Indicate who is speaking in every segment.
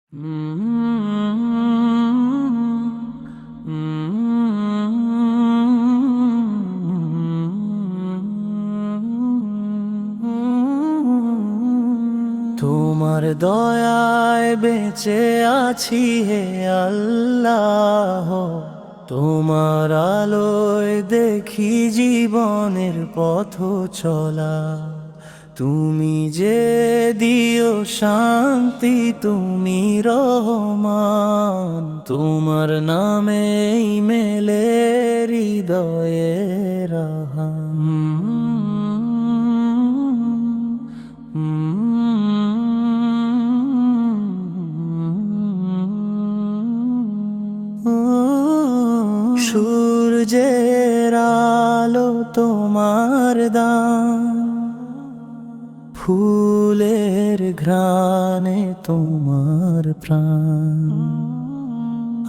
Speaker 1: তোমার দয়ায় বেঁচে আছি হে আল্লাহ, তোমার আলোয় দেখি জীবনের পথ চলা। তুমি যে দিও শান্তি, তুমি রহমান, তোমার নামেই মেলে হৃদয়ের রাহাম। সূর্যের আলো তোমার দান, ফুলের ঘ্রাণে তোমার প্রাণ,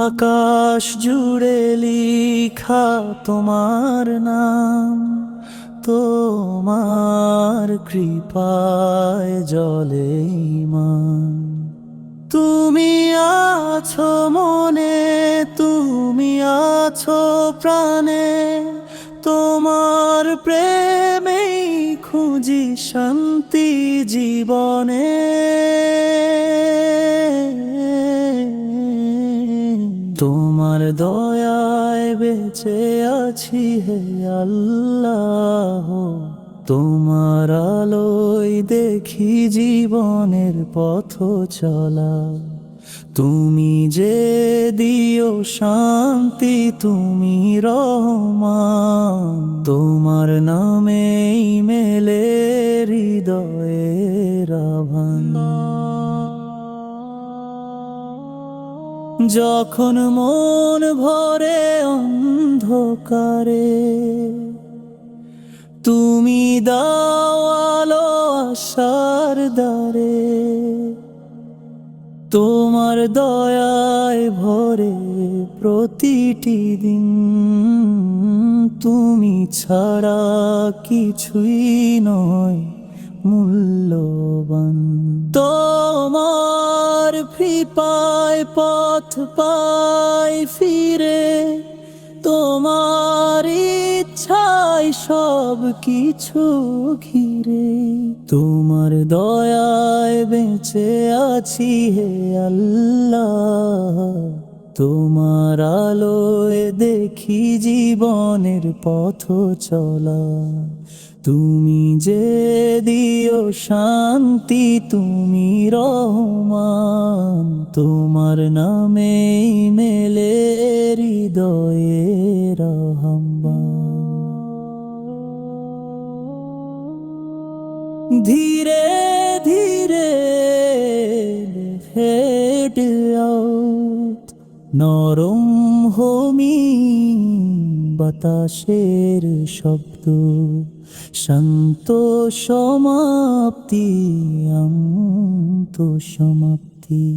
Speaker 1: আকাশ জুড়ে লিখা তোমার নাম, তোমার কৃপায় জ্বলে ঈমান। তুমি আছো মনে, তুমি আছো প্রাণে, তোমার প্রেমেই খুঁজি শান্তি জীবনে। তোমার দয়ায় বেঁচে আছি হে আল্লাহ, তোমার আলোয় দেখি জীবনের পথ চলা। তুমি যে দিও শান্তি, তুমি রহমান, তোমার নামেই মেলে হৃদয়ের আভান। যখন মন ভরে অন্ধকারে, তুমি দাও আলো আশার দ্বারে। তোমার দয়ায় ভরে প্রতিটি দিন, তুমি ছাড়া কিছুই নয় মূল্যবান। তোমার কৃপায় পথ পাই ফিরে, তোমার ইচ্ছায় সব কিছু ঘিরে। তোমার দয়ায় বেঁচে আছি হে আল্লাহ, তোমার আলোয় দেখি জীবনের পথ চলা। তুমি যে দিও শান্তি, তুমি রহমান, তোমার নামেই মেলে হৃদয়ের আহ্বান। ধীরে ধীরে হেড আউট, নরম ভূমি বাতাসের শব্দ, শান্ত সমাপ্তি, অন্ত সমাপ্তি।